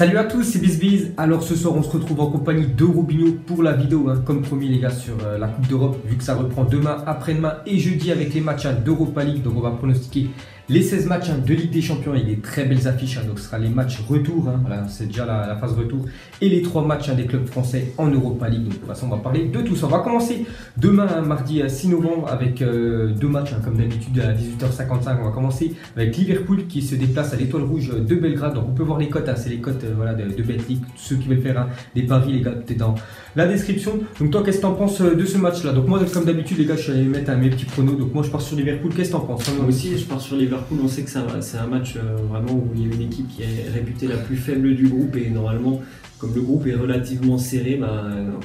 Salut à tous, c'est BizBiz. Alors ce soir on se retrouve en compagnie de Robinho pour la vidéo, comme promis les gars, sur la Coupe d'Europe, vu que ça reprend demain, après-demain et jeudi avec les matchs d'Europa League. Donc on va pronostiquer les 16 matchs de Ligue des Champions et des très belles affiches. Donc ce sera les matchs retour, voilà, c'est déjà la phase retour, et les 3 matchs des clubs français en Europa League. Donc de toute façon on va parler de tout ça. On va commencer demain, mardi 6 novembre, avec 2 matchs comme d'habitude à 18h55. On va commencer avec Liverpool qui se déplace à l'Étoile Rouge de Belgrade. Donc on peut voir les cotes, c'est les cotes voilà, de Betclic. Ceux qui veulent faire des paris, les gars, tout est dans la description. Donc toi, qu'est-ce que tu en penses de ce match-là? Donc moi, comme d'habitude, les gars, je suis allé mettre mes petits pronos. Donc moi, je pars sur Liverpool. Qu'est-ce que tu en penses? Moi aussi, je pars sur Liverpool. On sait que c'est un match vraiment où il y a une équipe qui est réputée la plus faible du groupe, et normalement, comme le groupe est relativement serré,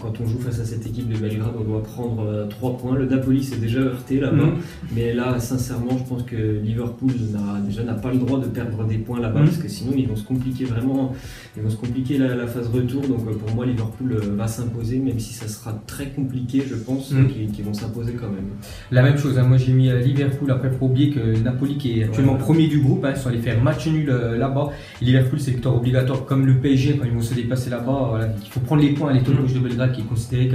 quand on joue face à cette équipe de Belgrade, on doit prendre 3 points. Le Napoli s'est déjà heurté là-bas, mais là, sincèrement, je pense que Liverpool n'a pas le droit de perdre des points là-bas, parce que sinon, ils vont se compliquer vraiment, ils vont se compliquer la phase retour. Donc pour moi, Liverpool va s'imposer, même si ça sera très compliqué, je pense, qu'ils vont s'imposer quand même. La même chose, moi j'ai mis Liverpool. Après, il faut oublier que Napoli, qui est actuellement premier du groupe, ils sont allés faire match nul là-bas. Liverpool, c'est victoire obligatoire, comme le PSG, quand ils vont se déplacer là-bas, voilà, il faut prendre les points à l'Étoile Rouge de Belgrade, qui est considérée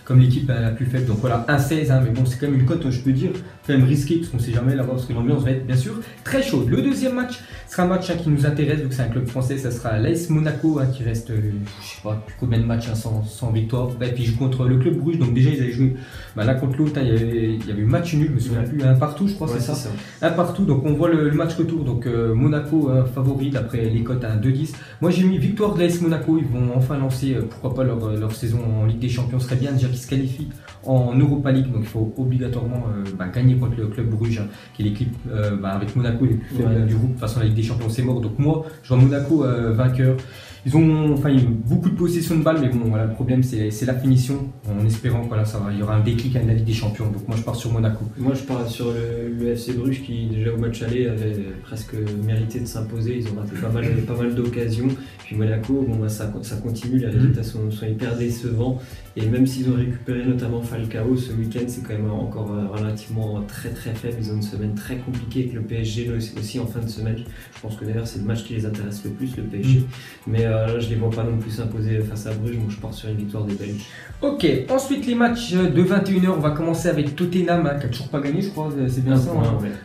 comme l'équipe la plus faible. Donc voilà, 1,16, mais bon, c'est quand même une cote, je peux dire, quand même risquée, parce qu'on ne sait jamais là-bas, parce que l'ambiance va être bien sûr très chaude. Le deuxième match sera un match qui nous intéresse, vu que c'est un club français. Ça sera l'AS Monaco, qui reste, je sais pas plus combien de matchs sans victoire. Et puis il joue contre le club Bruges, donc déjà ils avaient joué l'un contre l'autre, il y avait eu match nul, je me souviens plus, un partout, je crois, c'est ça. Un partout, donc on voit le match retour. Donc Monaco favori d'après les cotes à 2,10. Moi j'ai mis victoire de l'AS Monaco. Ils vont enfin lancer, pourquoi pas, leur saison en Ligue des Champions. Ce serait bien déjà qu'ils se qualifient en Europa League, donc il faut obligatoirement gagner contre le club Bruges, qui est l'équipe avec Monaco les plus faibles du groupe. De toute façon, la Ligue des Champions c'est mort, donc moi je vois Monaco vainqueur. Ils ont beaucoup de possession de balles, mais bon, voilà, le problème c'est la finition, en espérant que il y aura un déclic à la Ligue des Champions. Donc moi je pars sur Monaco. Moi je pars sur le FC Bruges, qui déjà au match aller avait presque mérité de s'imposer. Ils ont raté pas mal d'occasions. Puis Monaco, ça continue, les résultats sont hyper décevants. Et même s'ils ont récupéré notamment Falcao ce week-end, c'est quand même encore relativement très très faible. Ils ont une semaine très compliquée avec le PSG aussi en fin de semaine. Je pense que d'ailleurs c'est le match qui les intéresse le plus, le PSG. Mais là, je ne les vois pas non plus s'imposer face à Bruges, donc je pars sur une victoire des Belges. Ok, ensuite les matchs de 21h, on va commencer avec Tottenham, qui n'a toujours pas gagné, je crois, c'est bien ça.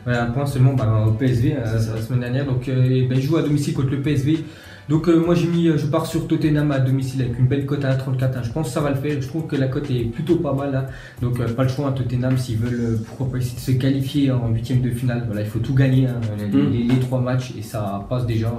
Un point seulement au PSV la semaine dernière. Donc ils jouent à domicile contre le PSV. Donc moi je pars sur Tottenham à domicile avec une belle cote à 1,34. Je pense que ça va le faire. Je trouve que la cote est plutôt pas mal. Donc pas le choix à Tottenham s'ils veulent pourquoi pas essayer de se qualifier en 8e de finale. Voilà, il faut tout gagner, les 3 matchs, et ça passe déjà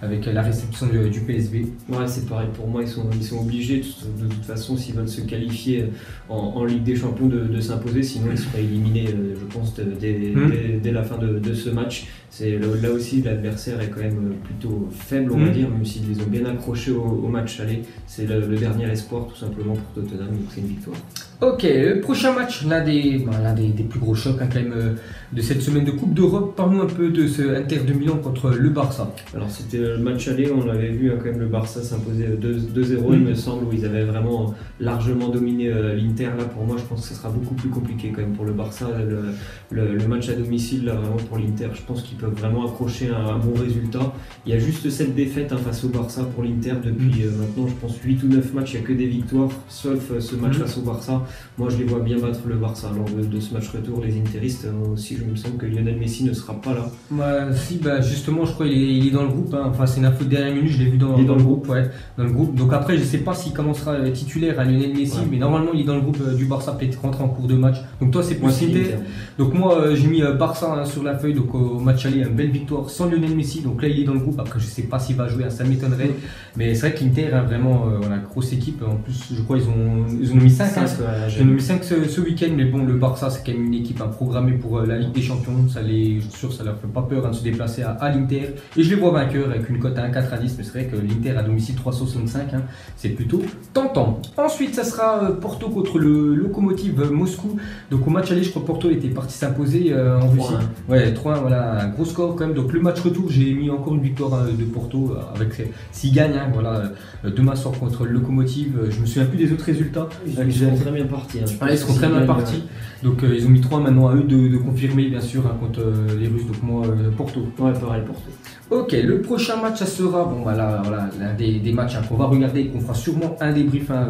avec la réception du PSV. Ouais, c'est pareil pour moi, ils sont obligés de toute façon, s'ils veulent se qualifier en Ligue des Champions, de s'imposer, sinon ils seraient éliminés, je pense, dès la fin de ce match. Là aussi, l'adversaire est quand même plutôt faible, on va dire, même s'ils les ont bien accrochés au match aller. C'est le dernier espoir tout simplement pour Tottenham, donc c'est une victoire. Ok, le prochain match, l'un des plus gros chocs quand même de cette semaine de Coupe d'Europe. Parlons un peu de ce Inter de Milan contre le Barça. Alors c'était le match aller, on avait vu quand même le Barça s'imposer 2-0, il me semble, où ils avaient vraiment largement dominé l'Inter. Là pour moi je pense que ce sera beaucoup plus compliqué quand même pour le Barça. Le match à domicile, là vraiment pour l'Inter, je pense qu'ils peuvent vraiment accrocher un bon résultat. Il y a juste cette défaite face au Barça pour l'Inter depuis maintenant je pense 8 ou 9 matchs, il n'y a que des victoires, sauf ce match face au Barça. Moi je les vois bien battre le Barça lors de ce match retour. Les interistes aussi, je me semble que Lionel Messi ne sera pas là. Justement je crois qu'il est dans le groupe, Enfin c'est une info de dernière minute, je l'ai vu dans le groupe, dans le groupe. Donc après je sais pas s'il commencera titulaire à Lionel Messi, mais normalement il est dans le groupe du Barça, peut-être rentrer en cours de match. Donc toi c'est plus Inter. Donc moi j'ai mis Barça sur la feuille. Donc au match aller, une belle victoire sans Lionel Messi. Donc là il est dans le groupe. Après je sais pas s'il va jouer, ça m'étonnerait. Mais c'est vrai que l'Inter vraiment grosse équipe. En plus je crois ils ont mis 5. Ils ont mis 5 ce week-end, mais bon, le Barça c'est quand même une équipe programmée pour la Ligue des Champions. Je suis sûr que ça leur fait pas peur de se déplacer à l'Inter. Et je les vois vainqueurs avec une cote à 1,4 à 10. Mais c'est vrai que l'Inter à domicile 3,65, c'est plutôt tentant. Ensuite ça sera Porto contre le Lokomotiv Moscou. Donc au match aller, je crois que Porto était parti s'imposer en Russie. 3-1, voilà, gros score quand même. Donc le match retour, j'ai mis encore une victoire de Porto avec s'ils gagnent, hein, voilà, demain soir contre le Locomotive. Je me souviens plus des autres résultats. Ils seront très bien partis. Hein. Ils seront très bien partis. Donc ils ont mis 3 maintenant à eux de confirmer bien sûr hein, contre les Russes. Donc moi Porto. Ouais, pareil Porto. Ok, le prochain match, ça sera voilà, l'un des matchs hein, qu'on va regarder, qu'on fera sûrement un débrief hein,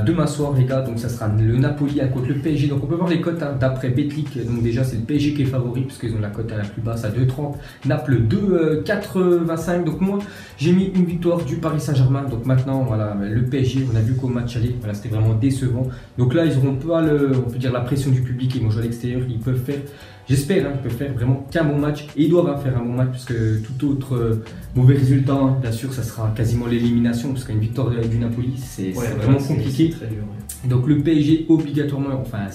demain soir les gars. Donc ça sera le Napoli hein, contre le PSG. Donc on peut voir les cotes hein, d'après Betclic. Donc déjà c'est le PSG qui est favori puisqu'ils ont la cote à la plus basse à 2,30. Naples 2,85. Donc moi j'ai mis une victoire du Paris Saint-Germain. Donc maintenant voilà, le PSG, on a vu qu'au match aller, voilà, c'était vraiment décevant. Donc là ils n'auront pas on peut dire la pression du public, ils vont jouer à l'extérieur, ils peuvent faire. J'espère qu'ils peuvent faire vraiment qu'un bon match et ils doivent faire un bon match parce que tout autre mauvais résultat, hein, bien sûr, ça sera quasiment l'élimination parce qu'une victoire du Napoli, c'est vraiment compliqué. Très dur, ouais. Donc le PSG obligatoirement, enfin,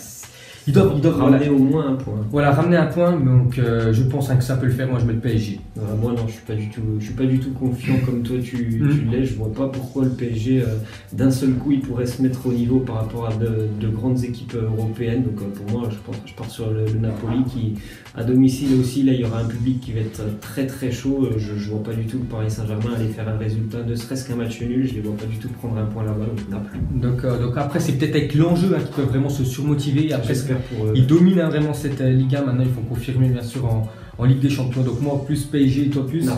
ils doivent ramener au moins un point. Voilà, ramener un point. Donc je pense hein, que ça peut le faire. Moi, je mets le PSG. Moi non, je suis pas du tout confiant comme toi tu l'es. Je vois pas pourquoi le PSG d'un seul coup il pourrait se mettre au niveau par rapport à de grandes équipes européennes. Donc pour moi, je pars sur le Napoli qui à domicile aussi. Là, il y aura un public qui va être très très chaud. Je vois pas du tout le Paris Saint-Germain aller faire un résultat, ne serait-ce qu'un match nul. Je les vois pas du tout prendre un point là-bas. Donc après, c'est peut-être avec l'enjeu hein, qui peut vraiment se surmotiver. Après, ils dominent hein, vraiment cette Liga. Maintenant, il faut confirmer bien sûr en Ligue des Champions. Donc moi plus PSG et toi plus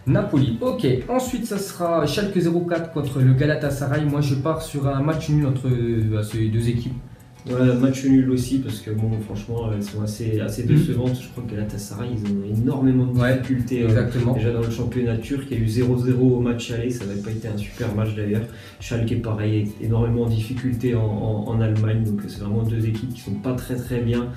Napoli. Ok, ensuite ça sera Schalke 04 contre le Galatasaray. Moi je pars sur un match nul entre ces deux équipes. Ouais, match nul aussi parce que bon franchement elles sont assez décevantes. Je crois que Galatasaray ils ont énormément de difficultés déjà dans le championnat turc. Il y a eu 0-0 au match aller, ça n'avait pas été un super match d'ailleurs. Schalke est pareil, énormément en difficulté en Allemagne, donc c'est vraiment deux équipes qui sont pas très très bien.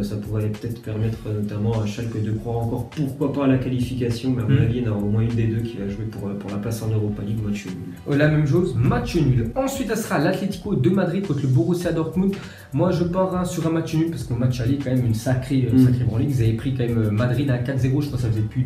Ça pourrait peut-être permettre notamment à Schalke de croire encore pourquoi pas à la qualification, mais à mon avis il y en a au moins une des deux qui va jouer pour la place en Europa League. Match nul. La même chose, match nul. Ensuite ça sera l'Atlético de Madrid contre le Borussia Dortmund. Moi je pars sur un match nul parce que le match aller quand même une sacrée branlée. Ils avaient pris quand même Madrid à 4-0, je crois que ça faisait depuis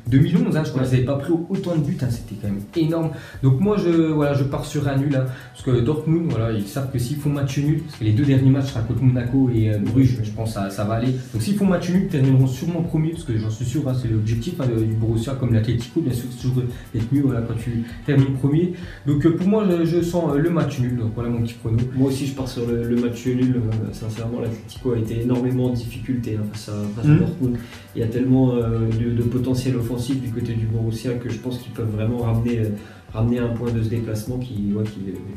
2011, hein, je crois qu'ils n'avaient pas pris autant de buts, hein, c'était quand même énorme. Donc moi je pars sur un nul, hein, parce que Dortmund, voilà, ils savent que s'ils font match nul, parce que les deux derniers matchs sera contre Monaco et Bruges, je pense que ça va aller. Donc s'ils font match nul, ils termineront sûrement premier, parce que j'en suis sûr, hein, c'est l'objectif hein, du Borussia comme l'Atlético, bien sûr c'est toujours d'être mieux voilà, quand tu termines premier. Donc pour moi je sens le match nul, donc voilà mon petit prono. Moi aussi je pars sur le match nul. Sincèrement l'Atlético a été énormément en difficulté hein, face à Dortmund. Il y a tellement de potentiel offensif du côté du Borussia que je pense qu'ils peuvent vraiment ramener un point de ce déplacement qui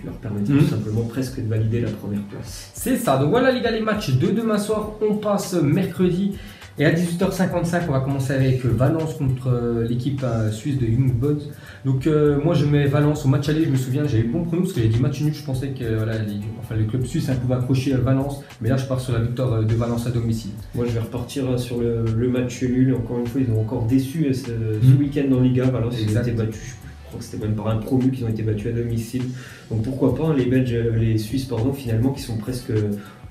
leur permettra tout simplement presque de valider la première place. C'est ça, donc voilà les gars les matchs de demain soir, on passe mercredi. Et à 18h55, on va commencer avec Valence contre l'équipe suisse de Young Boys. Donc moi je mets Valence au match aller, je me souviens, j'avais bon pronom parce que j'ai dit match nul, je pensais que le club suisse pouvait accrocher Valence, mais là je pars sur la victoire de Valence à domicile. Moi je vais repartir sur le match nul, encore une fois ils ont encore déçu ce week-end en Liga, Valence ils ont été battus. Je crois que c'était même par un promu qu'ils ont été battus à domicile. Donc pourquoi pas, les Suisses finalement qui sont presque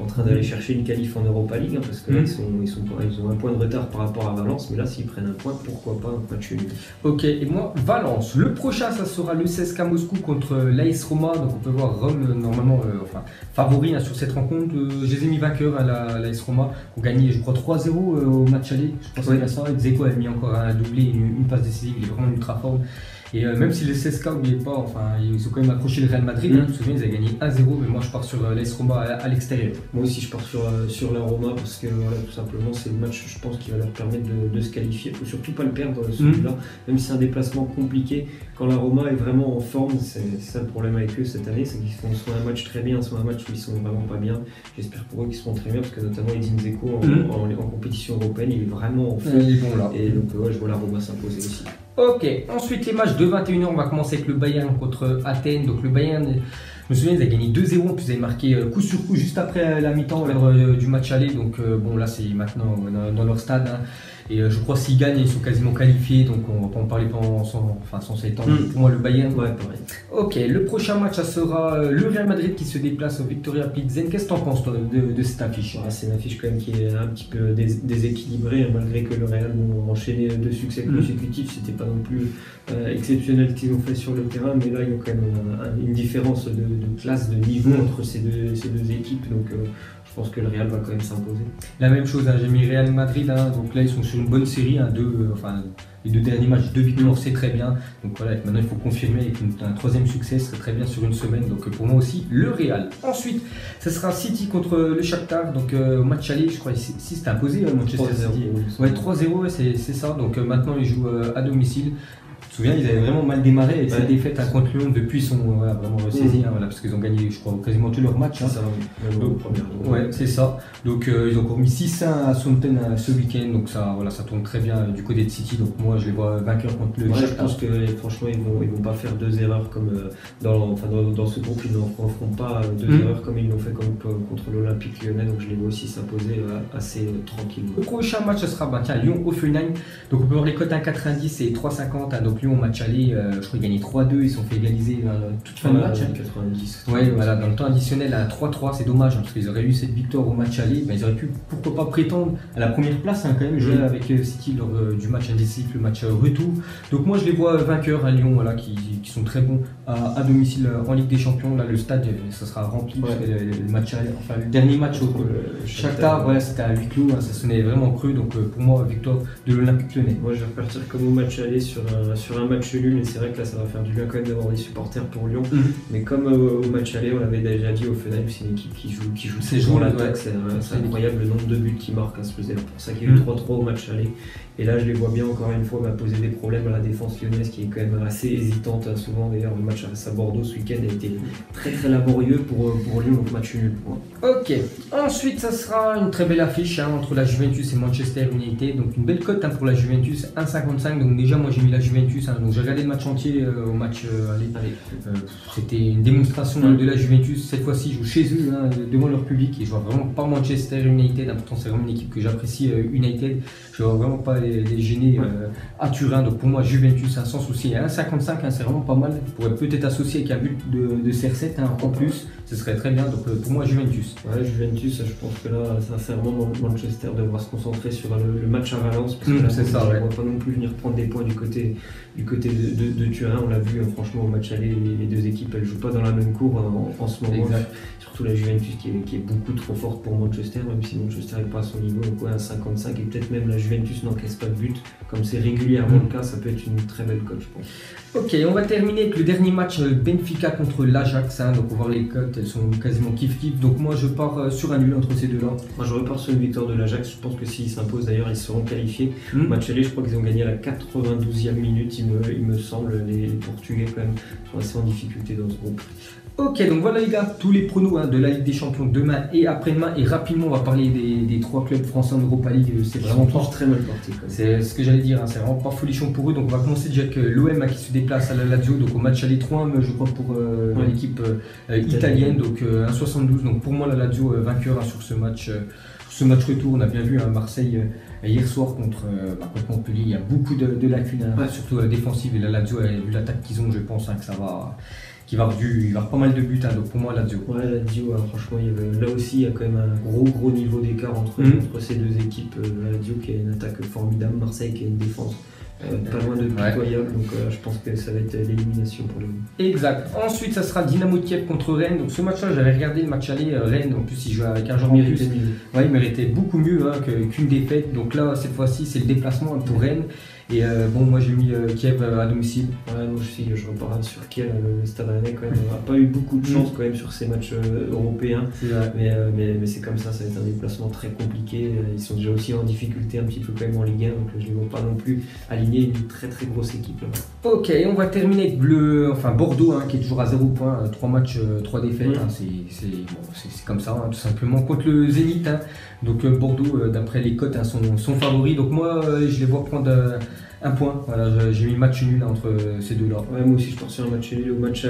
en train d'aller chercher une qualif en Europa League, hein, parce que là, ils ont un point de retard par rapport à Valence, mais là s'ils prennent un point, pourquoi pas un match nul. Ok, et moi Valence. Le prochain ça sera le CSKA Moscou contre l'AS Roma, donc on peut voir Rome normalement favori hein, sur cette rencontre. Je les ai mis vainqueurs à l'AS Roma, ont gagné je crois 3-0 au match aller, je pense que ça, Dzeko a mis encore un doublé, une passe décisive, il est vraiment ultra fort. Et même si les CSKA, n'oubliez pas, ils ont quand même accroché le Real Madrid, hein, je me souviens, ils avaient gagné 1-0, mais moi je pars sur l'AS Roma à l'extérieur. Moi aussi je pars sur la Roma parce que voilà, tout simplement c'est le match je pense qui va leur permettre de se qualifier. Il ne faut surtout pas le perdre celui-là, même si c'est un déplacement compliqué. Quand la Roma est vraiment en forme, c'est ça le problème avec eux cette année, c'est qu'ils font soit un match très bien, soit un match où ils sont vraiment pas bien. J'espère pour eux qu'ils seront très bien parce que notamment Edin Dzeko en compétition européenne, il est vraiment en forme. Et donc je vois la Roma s'imposer aussi. Ok, ensuite les matchs de 21h, on va commencer avec le Bayern contre Athènes. Donc le Bayern, je me souviens, ils avaient gagné 2-0, puis ils avaient marqué coup sur coup juste après la mi-temps lors du match aller. Donc bon là c'est maintenant dans leur stade. Hein. Et je crois s'ils gagnent, ils sont quasiment qualifiés, donc on va pas en parler sans s'étendre. Pour moi le Bayern, pareil. Ok, le prochain match, ça sera le Real Madrid qui se déplace au Victoria Plzen. Qu'est-ce que t'en penses toi de cette affiche? C'est une affiche quand même qui est un petit peu déséquilibrée, malgré que le Real a enchaîné 2 succès consécutifs. C'était pas non plus exceptionnel ce qu'ils ont fait sur le terrain, mais là il y a quand même une différence de classe, de niveau entre ces deux équipes. Donc je pense que le Real va quand même s'imposer. La même chose, hein, j'ai mis Real Madrid, hein, donc là ils sont sur une bonne série, hein, les 2 derniers matchs, 2 victoires, c'est très bien. Donc voilà, maintenant il faut confirmer avec un 3e succès, ce serait très bien sur une semaine. Donc pour moi aussi, le Real. Ensuite, ce sera City contre le Shakhtar. Donc au match aller, je crois, si c'était imposé, Manchester City. Ouais, 3-0, c'est ça. Donc maintenant ils jouent à domicile. Je me souviens, ils avaient vraiment mal démarré avec cette défaite contre Lyon. Depuis, ils sont vraiment ressaisis, hein, parce qu'ils ont gagné, je crois, quasiment tous leurs matchs. Hein. C'est ça, oui. Ouais, c'est ça. Donc, ils ont encore mis 6-1 à Southampton ce week-end. Donc, ça tourne très bien du côté de City. Donc, moi, je les vois vainqueurs contre le Shakhtar. Je pense que, franchement, ils vont pas faire 2 erreurs comme dans ce groupe. Ils n'en feront pas 2 erreurs comme ils l'ont fait contre l'Olympique Lyonnais. Donc, je les vois aussi s'imposer assez tranquillement. Le prochain match, ce sera Lyon-Offenheim. Donc, on peut voir les cotes 1,90 et 3,50. Hein, donc, Lyon au match aller, je crois qu'ils gagnaient 3-2, ils se sont fait égaliser toute fin de match. 90. Ouais, voilà, dans le temps additionnel à 3-3, c'est dommage, hein, parce qu'ils auraient eu cette victoire au match aller, ils auraient pu pourquoi pas prétendre à la première place, hein, quand même, jouer avec City lors du match indécisif, le match retour. Donc moi je les vois vainqueurs à Lyon, voilà, qui sont très bons à domicile en Ligue des Champions. Là le stade, ça sera rempli, parce que le match aller, enfin le dernier match au Shakhtar, voilà, c'était à huis clos, hein, ça sonnait vraiment creux, donc pour moi victoire de l'Olympique Lyonnais. Moi je vais repartir comme au match aller sur un match nul, et c'est vrai que là ça va faire du bien quand même d'avoir des supporters pour Lyon, mais comme au match aller, on l'avait déjà dit, Offenheim c'est une équipe qui joue toujours l'attaque, c'est incroyable le nombre de buts qu'ils marquent, hein, c'est pour ça qu'il y a eu 3-3 au match aller, et là je les vois bien encore une fois poser des problèmes à la défense lyonnaise qui est quand même assez hésitante, hein, souvent. D'ailleurs le match à Bordeaux ce week-end a été très très laborieux pour Lyon, donc match nul. Ok, ensuite ça sera une très belle affiche, hein, entre la Juventus et Manchester United, donc une belle cote, hein, pour la Juventus, 1,55. Donc déjà moi j'ai mis la Juventus, hein, donc j'ai regardé le match entier au match aller. C'était une démonstration de la Juventus. Cette fois-ci ils jouent chez eux, hein, devant leur public, et je vois vraiment pas Manchester United, hein, pourtant c'est vraiment une équipe que j'apprécie, United, je vois vraiment pas les gêner à Turin. Donc pour moi Juventus, hein, sans souci, 1,55, hein, c'est vraiment pas mal. On pourrait peut-être associer avec un but de CR7, hein, en plus, ce serait très bien. Donc pour moi Juventus. Ouais, Juventus, je pense que là sincèrement Manchester devra se concentrer sur le match à Valence, parce que là c'est ça, on ne va pas non plus venir prendre des points du côté de Turin. On l'a vu, franchement au match aller, les 2 équipes elles jouent pas dans la même cour en ce moment. Exact. Surtout la Juventus qui est beaucoup trop forte pour Manchester, même si Manchester n'est pas à son niveau. Donc ouais, un 55, et peut-être même la Juventus n'encaisse pas de but, comme c'est régulièrement le cas, ça peut être une très belle cote, je pense. Ok, on va terminer avec le dernier match, Benfica contre l'Ajax, hein, donc on va voir les cotes, elles sont quasiment kiff-kiff. Donc moi je pars sur un nul entre ces deux-là. Moi je repars sur une victoire de l'Ajax, je pense que s'ils s'imposent d'ailleurs ils seront qualifiés. Match aller, je crois qu'ils ont gagné à la 92e minute, il me semble. Les Portugais quand même sont assez en difficulté dans ce groupe. Ok, donc voilà les gars, tous les pronos, hein, de la Ligue des Champions demain et après-demain, et rapidement on va parler des 3 clubs français en Europa League. C'est vraiment pas très mal parti. C'est ce que j'allais dire, hein, c'est vraiment pas folichon pour eux. Donc on va commencer déjà avec l'OM, qui se déplace à la Lazio, donc au match aller 3-1 je crois pour l'équipe italienne, donc 1,72. Donc pour moi la Lazio vainqueur, hein, sur ce match retour. On a bien vu, hein, Marseille hier soir contre Montpellier, il y a beaucoup de lacunes, hein, surtout défensive, et la Lazio, vu l'attaque qu'ils ont, je pense, hein, que ça va. Il va y avoir pas mal de buts, hein, donc pour moi Lazio. Ouais, Lazio, franchement, là aussi il y a quand même un gros niveau d'écart entre ces 2 équipes. Lazio qui a une attaque formidable, Marseille qui a une défense pas loin de pitoyable, donc je pense que ça va être l'élimination pour lui. Exact. Ensuite ça sera Dynamo de Kiev contre Rennes. Donc ce match-là, j'avais regardé le match aller, Rennes, en plus il jouait avec un joueur russe. Ouais, il méritait beaucoup mieux, hein, qu'une défaite. Donc là cette fois-ci c'est le déplacement, hein, pour Rennes. Et bon, moi j'ai mis Kiev à domicile. Ouais, moi aussi je repars sur Kiev. Le Stade Rennais quand même n'a pas eu beaucoup de chance quand même sur ces matchs européens. Mais c'est comme ça va être un déplacement très compliqué. Ils sont déjà aussi en difficulté un petit peu quand même en Ligue 1, donc je ne les vois pas non plus aligner une très très grosse équipe là. Ok, on va terminer avec Bordeaux, hein, qui est toujours à 0 points, 3 matchs, 3 défaites. Hein, c'est comme ça, hein, tout simplement, contre le Zénith. Hein. Donc Bordeaux, d'après les cotes, hein, sont favoris. Donc moi je les vois prendre un point. Voilà, j'ai mis match nul entre ces deux-là. Ouais, moi aussi je pense sur un match nul au match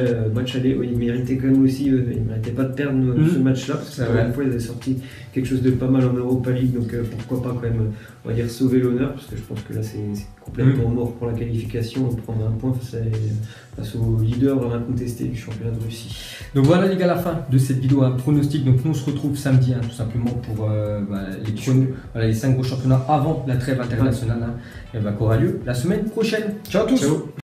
aller. Ouais, ils méritaient quand même aussi, ils méritaient pas de perdre ce match-là parce que une fois ils avaient sorti quelque chose de pas mal en Europa League, donc pourquoi pas quand même, on va dire, sauver l'honneur, parce que je pense que là c'est complètement mort pour la qualification, prendre un point face au leader incontesté du championnat de Russie. Donc voilà les gars, la fin de cette vidéo, un pronostic. Donc nous on se retrouve samedi tout simplement pour les 5 gros championnats avant la trêve internationale qui aura lieu la semaine prochaine. Ciao à tous. Ciao.